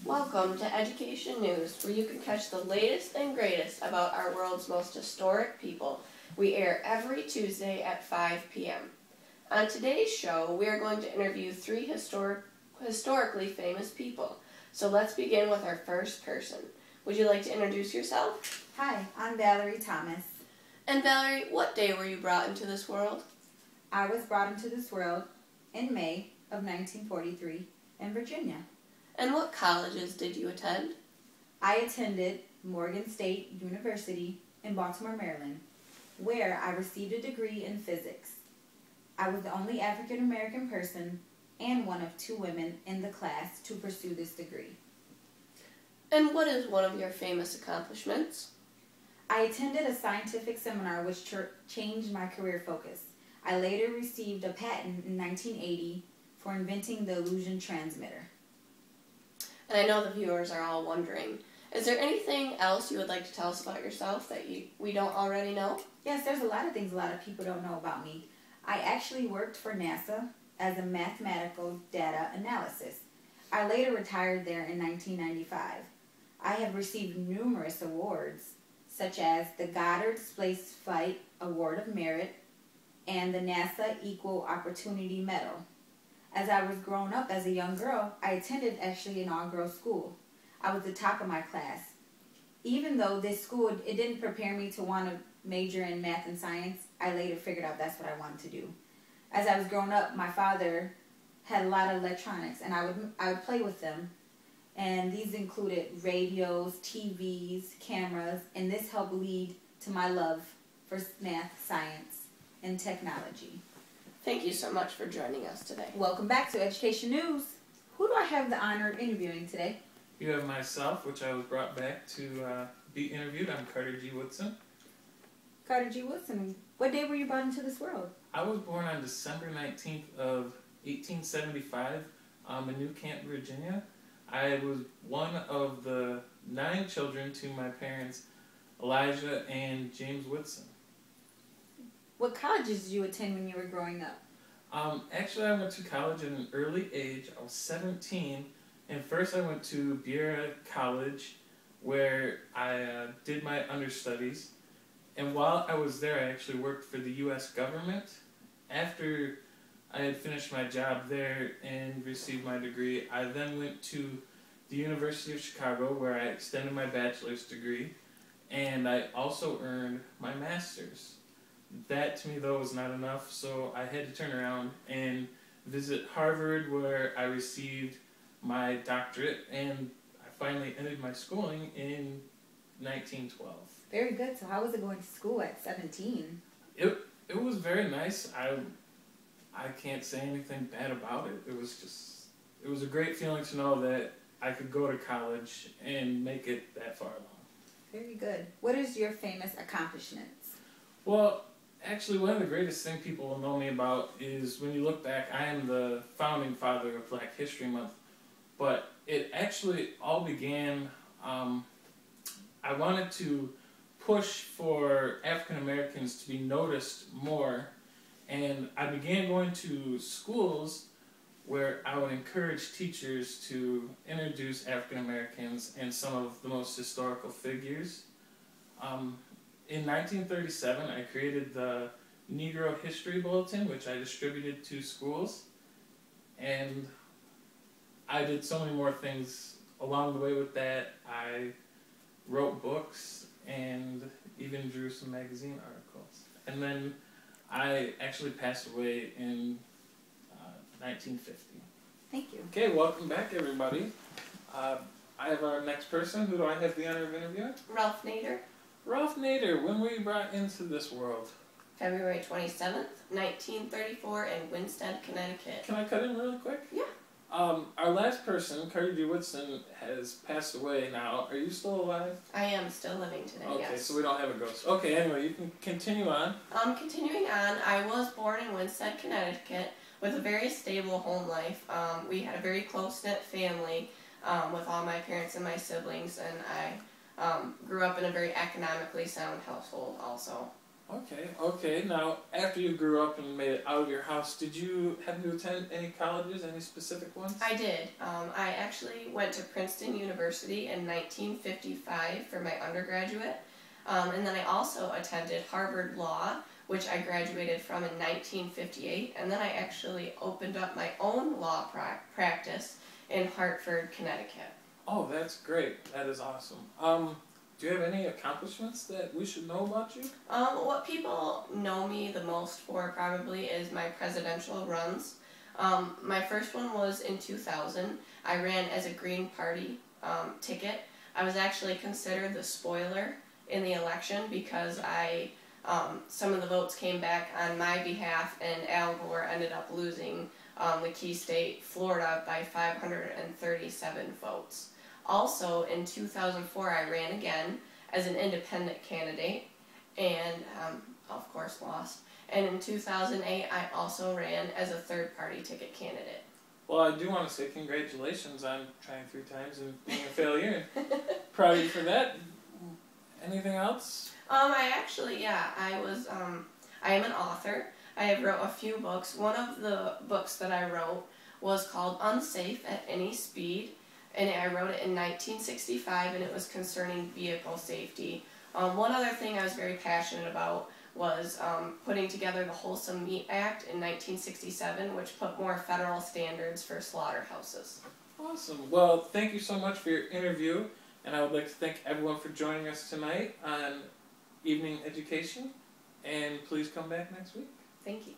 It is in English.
Welcome to Education News, where you can catch the latest and greatest about our world's most historic people. We air every Tuesday at 5 p.m. On today's show, we are going to interview three historically famous people. So let's begin with our first person. Would you like to introduce yourself? Hi, I'm Valerie Thomas. And Valerie, what day were you brought into this world? I was brought into this world in May of 1943 in Virginia. And what colleges did you attend? I attended Morgan State University in Baltimore, Maryland, where I received a degree in physics. I was the only African American person and one of two women in the class to pursue this degree. And what is one of your famous accomplishments? I attended a scientific seminar which changed my career focus. I later received a patent in 1980 for inventing the illusion transmitter. And I know the viewers are all wondering, is there anything else you would like to tell us about yourself that we don't already know? Yes, there's a lot of things a lot of people don't know about me. I actually worked for NASA as a mathematical data analyst. I later retired there in 1995. I have received numerous awards, such as the Goddard Space Flight Award of Merit and the NASA Equal Opportunity Medal. As I was growing up as a young girl, I attended actually an all-girls school. I was the top of my class. Even though this school, it didn't prepare me to want to major in math and science, I later figured out that's what I wanted to do. As I was growing up, my father had a lot of electronics, and I would play with them. And these included radios, TVs, cameras, and this helped lead to my love for math, science, and technology. Thank you so much for joining us today. Welcome back to Education News. Who do I have the honor of interviewing today? You have myself, which I was brought back to be interviewed. I'm Carter G. Woodson. Carter G. Woodson, what day were you brought into this world? I was born on December 19th of 1875 in New Canton, Virginia. I was one of the 9 children to my parents, Elijah and James Woodson. What colleges did you attend when you were growing up? Actually, I went to college at an early age. I was 17, and first I went to Beera College, where I did my understudies. And while I was there, I actually worked for the U.S. government. After I had finished my job there and received my degree, I then went to the University of Chicago, where I extended my bachelor's degree, and I also earned my master's. That, to me, though, was not enough, so I had to turn around and visit Harvard, where I received my doctorate, and I finally ended my schooling in 1912. Very good. So how was it going to school at 17? It was very nice. I can't say anything bad about it. It was a great feeling to know that I could go to college and make it that far along. Very good. What is your famous accomplishments? Well, actually, one of the greatest things people will know me about is when you look back, I am the founding father of Black History Month. But it actually all began, I wanted to push for African Americans to be noticed more. And I began going to schools where I would encourage teachers to introduce African Americans and some of the most historical figures. In 1937, I created the Negro History Bulletin, which I distributed to schools. And I did so many more things along the way with that. I wrote books and even drew some magazine articles. And then I actually passed away in 1950. Thank you. Okay, welcome back, everybody. I have our next person. Who do I have the honor of interviewing? Ralph Nader. Ralph Nader, when were you brought into this world? February 27th, 1934 in Winstead, Connecticut. Can I cut in really quick? Yeah. Our last person, Carter G. Woodson, has passed away now. Are you still alive? I am still living today, Okay, yes. so we don't have a ghost. Okay, anyway, you can continue on. Continuing on, I was born in Winstead, Connecticut with a very stable home life. We had a very close-knit family with all my parents and my siblings, and I grew up in a very economically sound household also. Okay. Now, after you grew up and made it out of your house, did you happen to attend any colleges, any specific ones? I did. I actually went to Princeton University in 1955 for my undergraduate, and then I also attended Harvard Law, which I graduated from in 1958, and then I actually opened up my own law practice in Hartford, Connecticut. Oh, that's great. That is awesome. Do you have any accomplishments that we should know about you? What people know me the most for probably is my presidential runs. My first one was in 2000. I ran as a Green Party ticket. I was actually considered the spoiler in the election because some of the votes came back on my behalf, and Al Gore ended up losing the key state, Florida, by 537 votes. Also, in 2004, I ran again as an independent candidate, and of course lost. And in 2008, I also ran as a third-party ticket candidate. Well, I do want to say congratulations on trying 3 times and being a failure. Proud of you for that. Anything else? I am an author. I have wrote a few books. One of the books that I wrote was called Unsafe at Any Speed, and I wrote it in 1965, and it was concerning vehicle safety. One other thing I was very passionate about was putting together the Wholesome Meat Act in 1967, which put more federal standards for slaughterhouses. Awesome. Well, thank you so much for your interview, and I would like to thank everyone for joining us tonight on Evening Education, and please come back next week. Thank you.